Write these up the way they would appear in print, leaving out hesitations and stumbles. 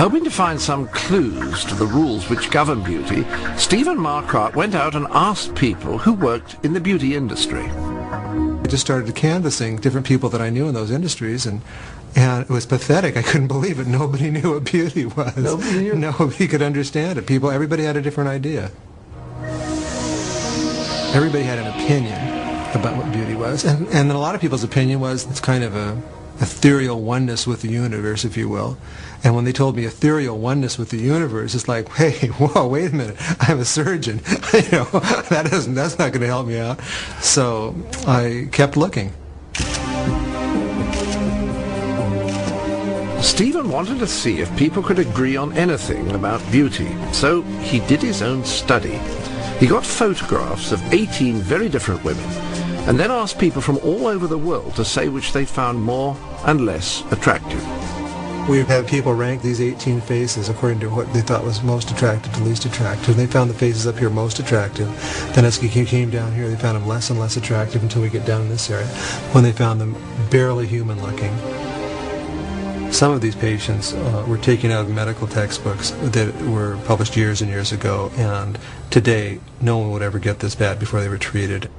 Hoping to find some clues to the rules which govern beauty, Stephen Marquardt went out and asked people who worked in the beauty industry. I just started canvassing different people that I knew in those industries, and it was pathetic. I couldn't believe it. Nobody knew what beauty was. Nobody could understand it. Everybody had a different idea. Everybody had an opinion about what beauty was, and a lot of people's opinion was it's kind of a ethereal oneness with the universe, if you will. And when they told me ethereal oneness with the universe, it's like, hey, whoa, wait a minute, I'm a surgeon. That's not going to help me out. So I kept looking. Stephen wanted to see if people could agree on anything about beauty, so he did his own study. He got photographs of 18 very different women, and then asked people from all over the world to say which they found more and less attractive. We had people rank these 18 faces according to what they thought was most attractive to least attractive. They found the faces up here most attractive. Then as we came down here, they found them less and less attractive until we get down in this area, when they found them barely human looking. Some of these patients were taken out of medical textbooks that were published years and years ago, and today no one would ever get this bad before they were treated.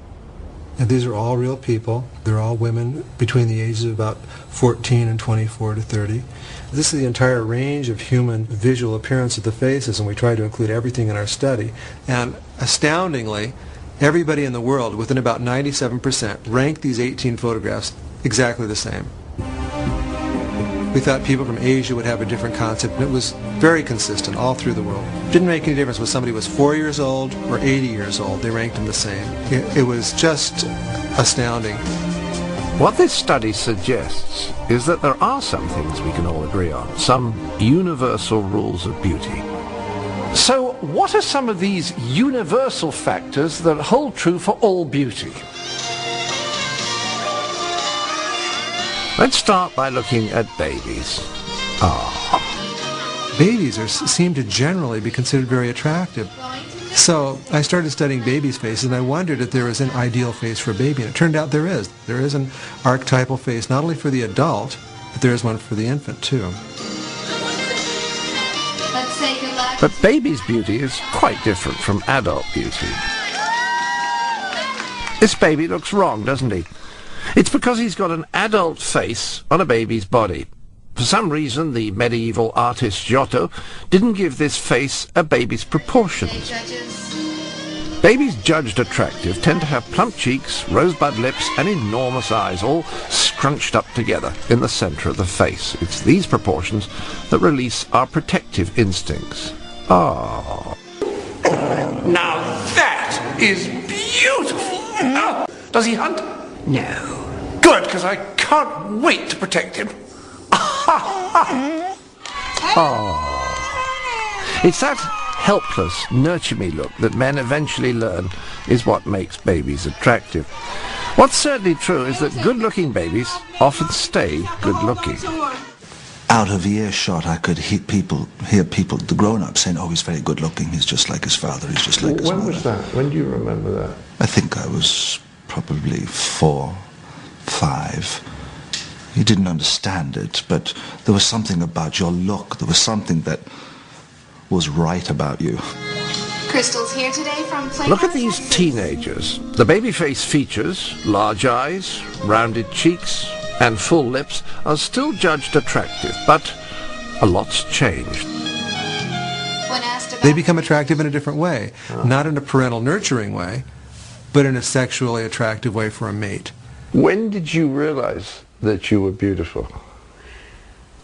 And these are all real people. They're all women between the ages of about 14 and 24 to 30. This is the entire range of human visual appearance of the faces, and we try to include everything in our study. And astoundingly, everybody in the world, within about 97%, ranked these 18 photographs exactly the same. We thought people from Asia would have a different concept, and it was very consistent all through the world. It didn't make any difference whether somebody was 4 years old or 80 years old. They ranked them the same. It was just astounding. What this study suggests is that there are some things we can all agree on, some universal rules of beauty. So what are some of these universal factors that hold true for all beauty? Let's start by looking at babies. Babies seem to generally be considered very attractive. So I started studying babies' faces, and I wondered if there was an ideal face for a baby, and it turned out there is. There is an archetypal face, not only for the adult, but there is one for the infant, too. But baby's beauty is quite different from adult beauty. This baby looks wrong, doesn't he? It's because he's got an adult face on a baby's body. For some reason, the medieval artist Giotto didn't give this face a baby's proportions. Babies judged attractive tend to have plump cheeks, rosebud lips, and enormous eyes, all scrunched up together in the center of the face. It's these proportions that release our protective instincts. Now that is beautiful! Does he hunt? No. Good, because I can't wait to protect him. It's that helpless, nurture-me look that men eventually learn is what makes babies attractive. What's certainly true is that good-looking babies often stay good-looking. Out of earshot, I could hear people, the grown-ups saying, "Oh, he's very good-looking. He's just like his father. He's just like his mother." When was that? When do you remember that? I think I was probably 4, 5. He didn't understand it, but there was something about your look. There was something that was right about you. Crystal's here today from Play. Look at these teenagers. The baby face features, large eyes, rounded cheeks, and full lips are still judged attractive, but a lot's changed. They become attractive in a different way, not in a parental nurturing way, but in a sexually attractive way for a mate. When did you realize that you were beautiful?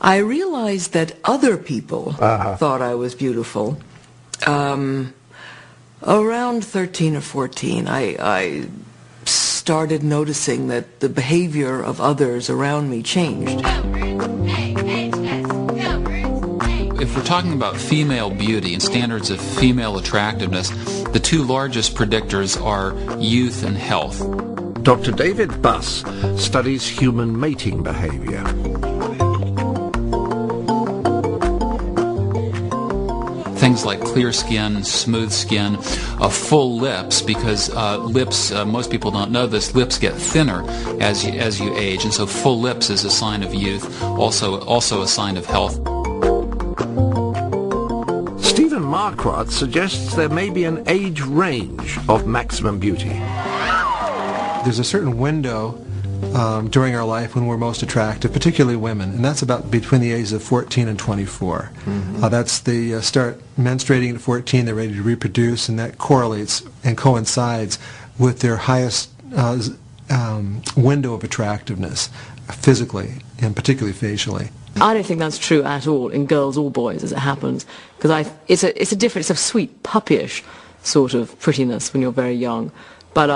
I realized that other people thought I was beautiful. Around 13 or 14, I started noticing that the behavior of others around me changed. If we're talking about female beauty and standards of female attractiveness, the two largest predictors are youth and health. Dr. David Buss studies human mating behavior. Things like clear skin, smooth skin, full lips, because lips, most people don't know this, lips get thinner as you age, and so full lips is a sign of youth, also a sign of health. Stephen Marquardt suggests there may be an age range of maximum beauty. There's a certain window during our life when we're most attractive, particularly women, and that's about between the ages of 14 and 24. That's they start menstruating at 14, they're ready to reproduce, and that correlates and coincides with their highest window of attractiveness, physically and particularly facially. I don't think that's true at all in girls or boys, as it happens, because it's a sweet, puppyish sort of prettiness when you're very young, but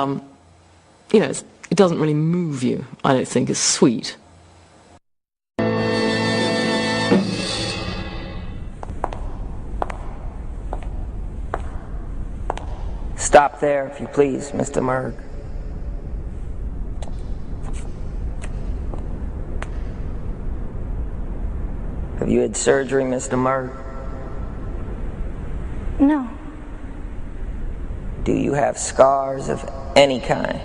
you know, it doesn't really move you. I don't think it's sweet. Stop there, if you please, Mr. Merg. Have you had surgery, Mr. Merg? No. Do you have scars of any kind?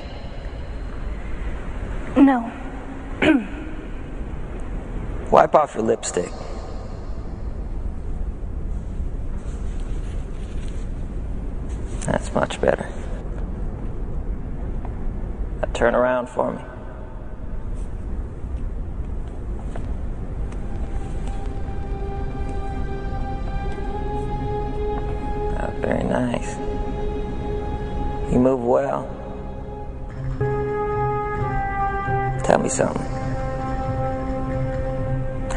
No. Wipe off your lipstick. That's much better. Now turn around for me. Very nice. You move well. Tell me something.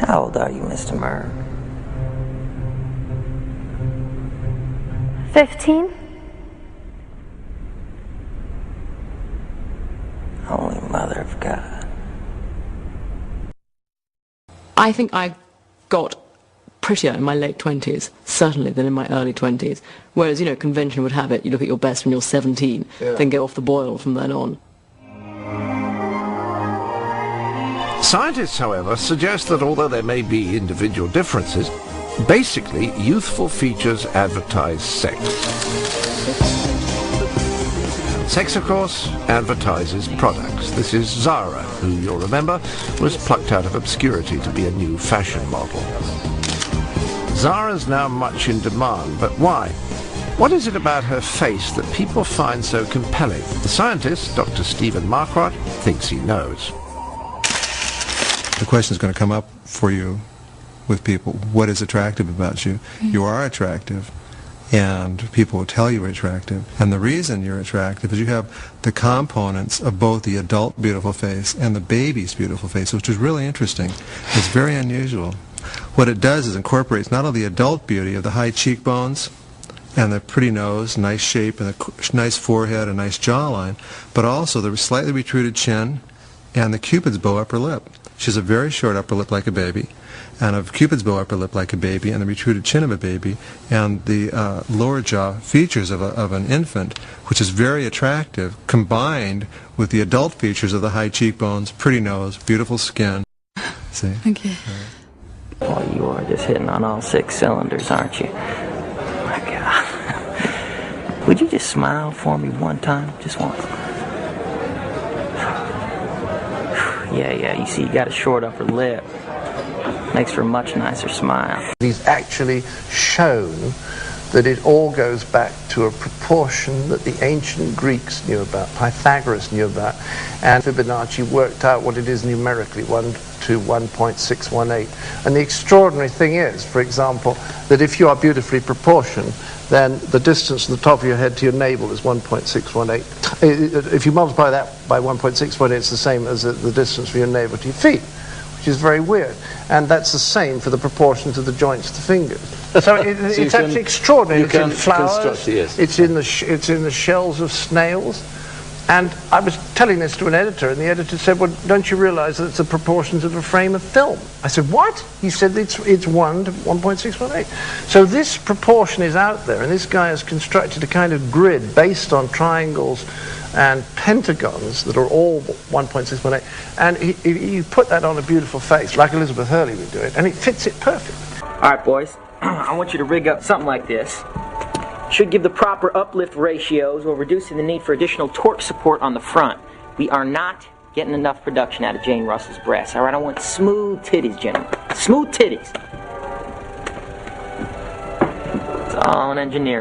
How old are you, Mr. Merg? 15? Holy Mother of God. I think I got prettier in my late 20s, certainly, than in my early 20s. Whereas, you know, convention would have it, you look at your best when you're 17, then go off the boil from then on. Scientists, however, suggest that although there may be individual differences, basically youthful features advertise sex. Sex, of course, advertises products. This is Zara, who, you'll remember, was plucked out of obscurity to be a new fashion model. Zara's now much in demand, but why? What is it about her face that people find so compelling? The scientist, Dr. Stephen Marquardt, thinks he knows. The question is going to come up for you with people. What is attractive about you? You are attractive, and people will tell you you're attractive. And the reason you're attractive is you have the components of both the adult beautiful face and the baby's beautiful face, which is really interesting. It's very unusual. What it does is incorporates not only the adult beauty of the high cheekbones and the pretty nose, nice shape, and a nice forehead, a nice jawline, but also the slightly retruded chin and the Cupid's bow upper lip. She has a very short upper lip like a baby, and a Cupid's bow upper lip like a baby, and the retruded chin of a baby, and the lower jaw features of an infant, which is very attractive, combined with the adult features of the high cheekbones, pretty nose, beautiful skin. See? Thank you. Boy, you are just hitting on all 6 cylinders, aren't you? Oh my God. Would you just smile for me one time? Just once. Yeah, you see, you got a short upper lip. Makes for a much nicer smile. He's actually shown that it all goes back to a proportion that the ancient Greeks knew about, Pythagoras knew about, and Fibonacci worked out what it is numerically, 1 to 1.618. And the extraordinary thing is, for example, that if you are beautifully proportioned, then the distance from the top of your head to your navel is 1.618. If you multiply that by 1.618, it's the same as the distance from your navel to your feet, which is very weird. And that's the same for the proportions of the joints of the fingers. So it's actually extraordinary. It's in flowers, yes. it's in the shells of snails. And I was telling this to an editor, and the editor said, well, don't you realize that it's the proportions of a frame of film? I said, what? He said, it's 1 to 1.618. So this proportion is out there, and this guy has constructed a kind of grid based on triangles and pentagons that are all 1.618, and he put that on a beautiful face, like Elizabeth Hurley would do it, and it fits it perfectly. All right, boys, I want you to rig up something like this. Should give the proper uplift ratios while reducing the need for additional torque support on the front. We are not getting enough production out of Jane Russell's breasts. All right, I want smooth titties, gentlemen. Smooth titties. That's Oh, an engineer.